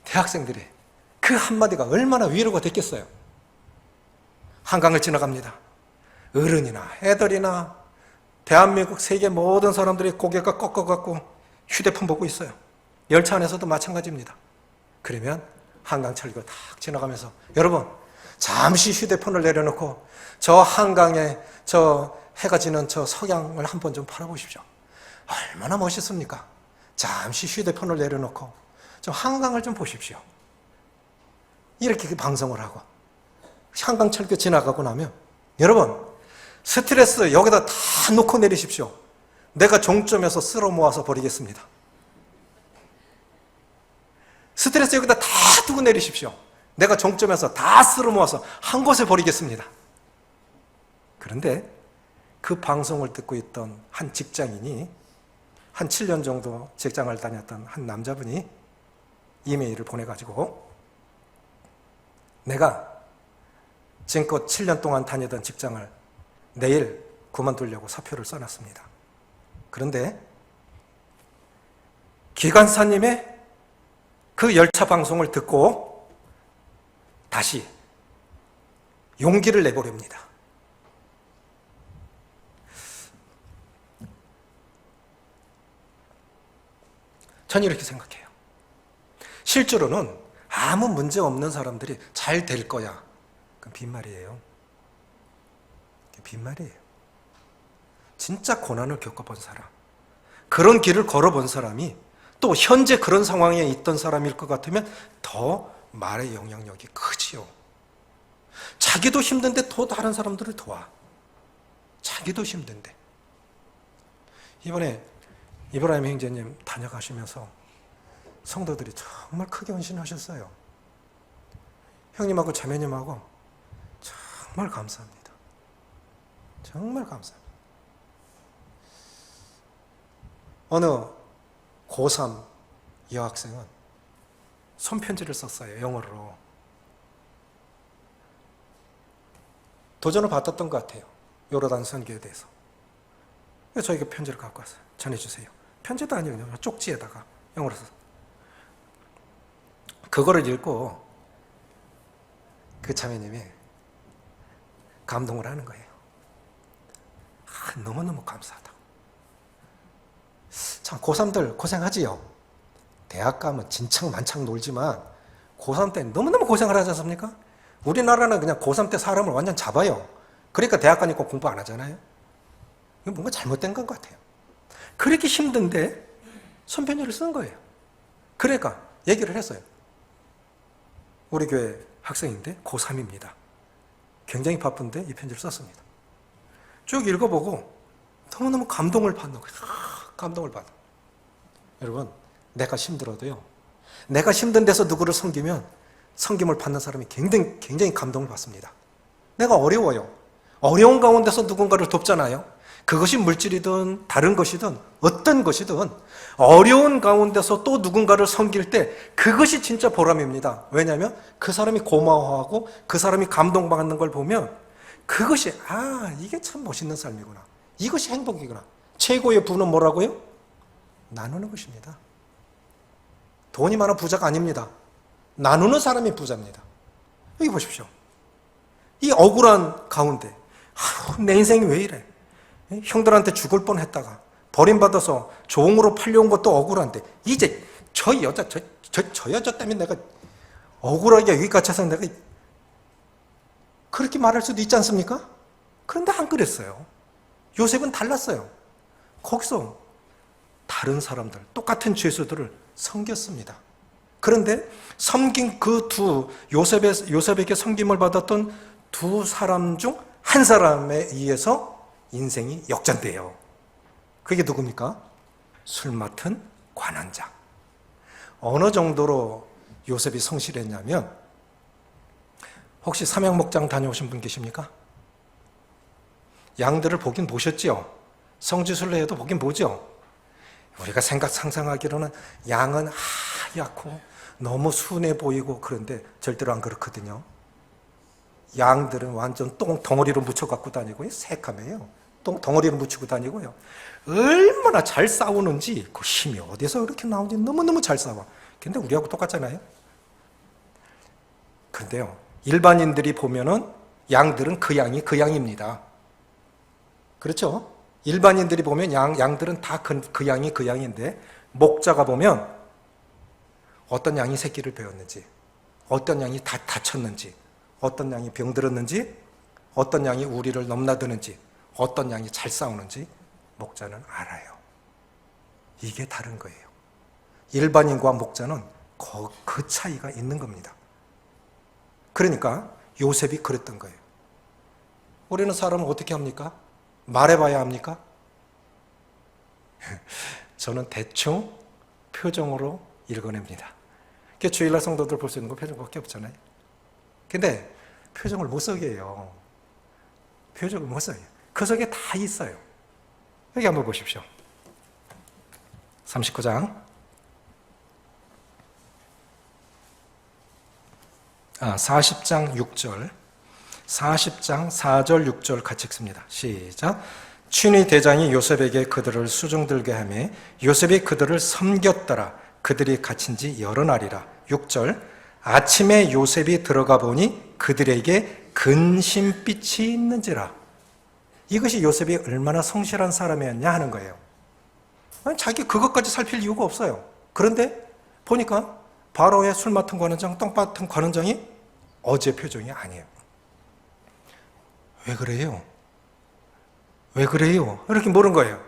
대학생들이 그 한마디가 얼마나 위로가 됐겠어요. 한강을 지나갑니다. 어른이나 애들이나 대한민국 세계 모든 사람들이 고개가 꺾어갖고 휴대폰 보고 있어요. 열차 안에서도 마찬가지입니다. 그러면 한강철교 딱 지나가면서 여러분 잠시 휴대폰을 내려놓고 저 한강에 저 해가 지는 저 석양을 한번 좀 바라보십시오. 얼마나 멋있습니까? 잠시 휴대폰을 내려놓고 좀 한강을 좀 보십시오. 이렇게 방송을 하고 한강철교 지나가고 나면 여러분 스트레스 여기다 다 놓고 내리십시오. 내가 종점에서 쓸어 모아서 버리겠습니다. 스트레스 여기다 다 두고 내리십시오. 내가 종점에서 다 쓸어 모아서 한 곳에 버리겠습니다. 그런데 그 방송을 듣고 있던 한 직장인이 한 7년 정도 직장을 다녔던 한 남자분이 이메일을 보내가지고 내가 지금껏 7년 동안 다니던 직장을 내일 그만두려고 사표를 써놨습니다. 그런데 기관사님의 그 열차 방송을 듣고 다시 용기를 내보렵니다. 저는 이렇게 생각해요. 실제로는 아무 문제 없는 사람들이 잘 될 거야. 그건 빈말이에요. 빈말이에요. 진짜 고난을 겪어본 사람, 그런 길을 걸어본 사람이 또 현재 그런 상황에 있던 사람일 것 같으면 더 말의 영향력이 크지요. 자기도 힘든데 또 다른 사람들을 도와. 자기도 힘든데. 이번에 이브라임 형제님 다녀가시면서 성도들이 정말 크게 헌신하셨어요. 형님하고 자매님하고 정말 감사합니다. 정말 감사합니다. 어느 고3 여학생은 손편지를 썼어요. 영어로. 도전을 받았던 것 같아요. 요르단 선교에 대해서. 그래서 저에게 편지를 갖고 왔어요. 전해주세요. 편지도 아니에요. 그냥 쪽지에다가 영어로 써서. 그거를 읽고 그 자매님이 감동을 하는 거예요. 너무너무 감사하다고. 참 고3들 고생하지요. 대학 가면 진창 만창 놀지만 고3 때는 너무너무 고생을 하지 않습니까? 우리나라는 그냥 고3 때 사람을 완전 잡아요. 그러니까 대학 가니까 공부 안 하잖아요. 이거 뭔가 잘못된 것 같아요. 그렇게 힘든데 손편지를 쓴 거예요. 그러니까 얘기를 했어요. 우리 교회 학생인데 고3입니다. 굉장히 바쁜데 이 편지를 썼습니다. 쭉 읽어보고 너무너무 감동을 받는 거예요. 감동을 받아. 여러분, 내가 힘들어도요, 내가 힘든 데서 누구를 섬기면 섬김을 받는 사람이 굉장히 감동을 받습니다. 내가 어려워요. 어려운 가운데서 누군가를 돕잖아요. 그것이 물질이든 다른 것이든 어떤 것이든 어려운 가운데서 또 누군가를 섬길 때 그것이 진짜 보람입니다. 왜냐하면 그 사람이 고마워하고 그 사람이 감동받는 걸 보면 그것이 이게 참 멋있는 삶이구나. 이것이 행복이구나. 최고의 부는 뭐라고요? 나누는 것입니다. 돈이 많은 부자가 아닙니다. 나누는 사람이 부자입니다. 여기 보십시오. 이 억울한 가운데 내 인생이 왜 이래? 형들한테 죽을 뻔했다가 버림받아서 종으로 팔려온 것도 억울한데 이제 저 여자 때문에 내가 억울하게 여기 갇혀서 내가 그렇게 말할 수도 있지 않습니까? 그런데 안 그랬어요. 요셉은 달랐어요. 거기서 다른 사람들, 똑같은 죄수들을 섬겼습니다. 그런데 섬긴 그 요셉에게 섬김을 받았던 두 사람 중 한 사람에 의해서 인생이 역전돼요. 그게 누굽니까? 술 맡은 관원장. 어느 정도로 요셉이 성실했냐면, 혹시 삼양목장 다녀오신 분 계십니까? 양들을 보긴 보셨죠? 성지순례에도 보긴 보죠? 우리가 상상하기로는 양은 하얗고 너무 순해 보이고 그런데 절대로 안 그렇거든요. 양들은 완전 똥 덩어리로 묻혀갖고 다니고 새카매요. 똥 덩어리로 묻히고 다니고요. 얼마나 잘 싸우는지 그 힘이 어디서 이렇게 나오는지 너무너무 잘 싸워. 근데 우리하고 똑같잖아요. 그런데요, 일반인들이 보면은 양들은 그 양입니다. 그렇죠? 일반인들이 보면 양들은 다 그 양인데 목자가 보면 어떤 양이 새끼를 베었는지, 어떤 양이 다쳤는지, 어떤 양이 병들었는지, 어떤 양이 우리를 넘나드는지, 어떤 양이 잘 싸우는지 목자는 알아요. 이게 다른 거예요. 일반인과 목자는 그 차이가 있는 겁니다. 그러니까 요셉이 그랬던 거예요. 우리는 사람을 어떻게 합니까? 말해봐야 합니까? 저는 대충 표정으로 읽어냅니다. 주일날 성도들 볼 수 있는 거 표정밖에 없잖아요. 근데 표정을 못 쓰게 해요. 표정을 못 써요. 그 속에 다 있어요. 여기 한번 보십시오. 39장. 40장 6절. 40장 4절 6절 같이 읽습니다. 시작. 친위 대장이 요셉에게 그들을 수중들게 하며 요셉이 그들을 섬겼더라. 그들이 갇힌 지 여러 날이라. 6절. 아침에 요셉이 들어가 보니 그들에게 근심빛이 있는지라. 이것이 요셉이 얼마나 성실한 사람이었냐 하는 거예요. 자기 그것까지 살필 이유가 없어요. 그런데 보니까 바로의 술 맡은 관원장, 똥 맡은 관원장이 어제 표정이 아니에요. 왜 그래요? 왜 그래요? 이렇게 물은 거예요.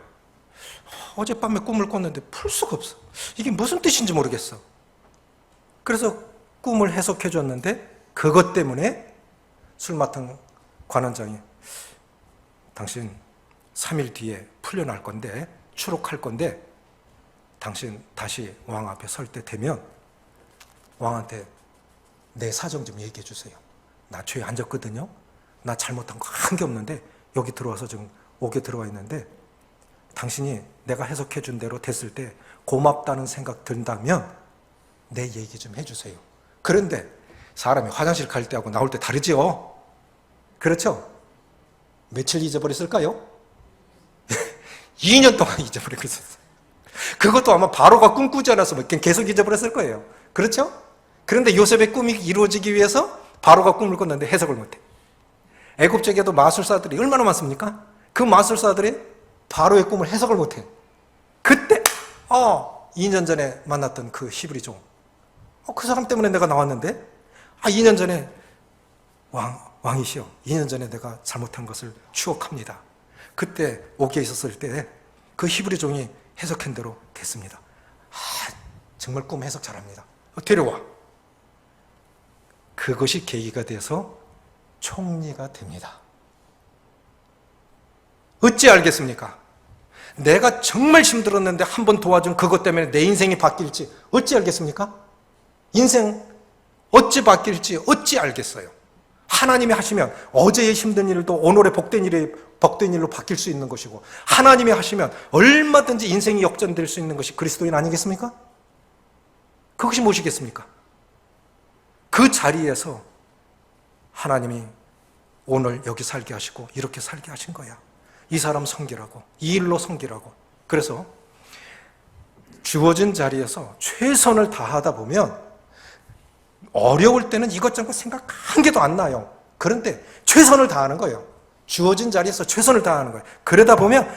어젯밤에 꿈을 꿨는데 풀 수가 없어. 이게 무슨 뜻인지 모르겠어. 그래서 꿈을 해석해 줬는데 그것 때문에 술 맡은 관원장이 당신 3일 뒤에 풀려날 건데 추록할 건데 당신 다시 왕 앞에 설 때 되면 왕한테 내 사정 좀 얘기해 주세요. 나 죄 안 졌거든요. 나 잘못한 거 한 게 없는데 여기 들어와서 지금 옥에 들어와 있는데 당신이 내가 해석해 준 대로 됐을 때 고맙다는 생각 든다면 내 얘기 좀 해주세요. 그런데 사람이 화장실 갈 때하고 나올 때 다르지요? 그렇죠? 며칠 잊어버렸을까요? 2년 동안 잊어버리고 있었어요. 그것도 아마 바로가 꿈꾸지 않았으면 계속 잊어버렸을 거예요. 그렇죠? 그런데 요셉의 꿈이 이루어지기 위해서 바로가 꿈을 꿨는데 해석을 못해. 애굽적에도 마술사들이 얼마나 많습니까? 그 마술사들이 바로의 꿈을 해석을 못해. 그때 2년 전에 만났던 그 히브리 종, 그 사람 때문에 내가 나왔는데 2년 전에 왕이시여, 2년 전에 내가 잘못한 것을 추억합니다. 그때 옥에 있었을 때 그 히브리 종이 해석한 대로 됐습니다. 정말 꿈 해석 잘합니다. 데려와. 그것이 계기가 돼서 총리가 됩니다. 어찌 알겠습니까? 내가 정말 힘들었는데 한 번 도와준 그것 때문에 내 인생이 바뀔지 어찌 알겠습니까? 인생 어찌 바뀔지 어찌 알겠어요? 하나님이 하시면 어제의 힘든 일도 오늘의 복된 일로 바뀔 수 있는 것이고, 하나님이 하시면 얼마든지 인생이 역전될 수 있는 것이 그리스도인 아니겠습니까? 그것이 무엇이겠습니까? 그 자리에서 하나님이 오늘 여기 살게 하시고 이렇게 살게 하신 거야. 이 사람 섬기라고, 이 일로 섬기라고. 그래서 주어진 자리에서 최선을 다하다 보면 어려울 때는 이것저것 생각 한 개도 안 나요. 그런데 최선을 다하는 거예요. 주어진 자리에서 최선을 다하는 거예요. 그러다 보면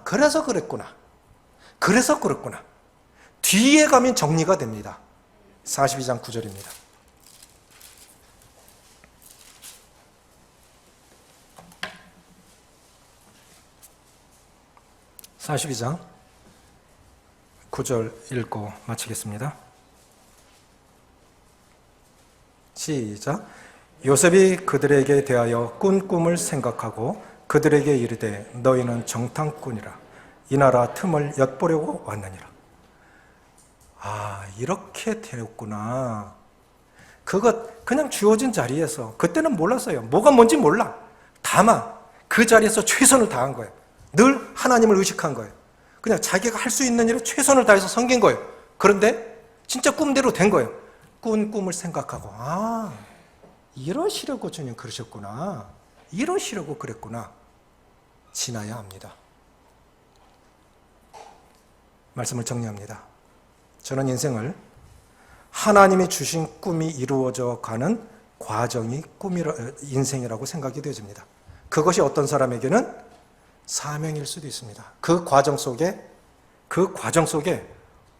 그래서 그랬구나. 그래서 그렇구나. 뒤에 가면 정리가 됩니다. 42장 9절입니다. (42장) 9절 읽고 마치겠습니다. 시작. 요셉이 그들에게 대하여 꾼 꿈을 생각하고 그들에게 이르되 너희는 정탐꾼이라 이 나라 틈을 엿보려고 왔느니라. 이렇게 되었구나. 그것 그냥 주어진 자리에서, 그때는 몰랐어요. 뭐가 뭔지 몰라. 다만 그 자리에서 최선을 다한 거예요. 늘 하나님을 의식한 거예요. 그냥 자기가 할 수 있는 일에 최선을 다해서 섬긴 거예요. 그런데 진짜 꿈대로 된 거예요. 꾼 꿈을 생각하고 이러시려고 주님 그러셨구나. 이러시려고 그랬구나. 지나야 합니다. 말씀을 정리합니다. 저는 인생을 하나님이 주신 꿈이 이루어져 가는 과정이 인생이라고 생각이 되어집니다. 그것이 어떤 사람에게는 사명일 수도 있습니다. 그 과정 속에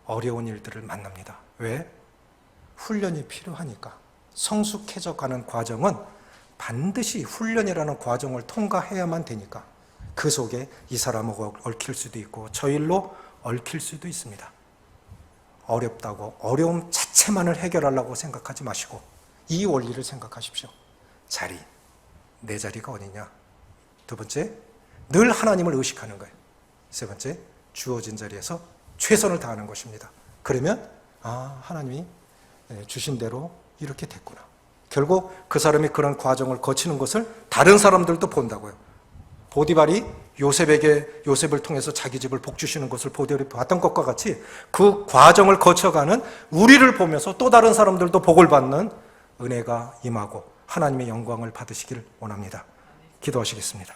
어려운 일들을 만납니다. 왜? 훈련이 필요하니까. 성숙해져 가는 과정은 반드시 훈련이라는 과정을 통과해야만 되니까. 그 속에 이 사람하고 얽힐 수도 있고 저 일로 얽힐 수도 있습니다. 어렵다고 어려움 자체만을 해결하려고 생각하지 마시고 이 원리를 생각하십시오. 내 자리가 어디냐. 두 번째, 늘 하나님을 의식하는 거예요. 세 번째, 주어진 자리에서 최선을 다하는 것입니다. 그러면 하나님이 주신 대로 이렇게 됐구나. 결국 그 사람이 그런 과정을 거치는 것을 다른 사람들도 본다고요. 보디발이 요셉을 통해서 자기 집을 복주시는 것을 보디발이 봤던 것과 같이 그 과정을 거쳐가는 우리를 보면서 또 다른 사람들도 복을 받는 은혜가 임하고 하나님의 영광을 받으시길 원합니다. 기도하시겠습니다.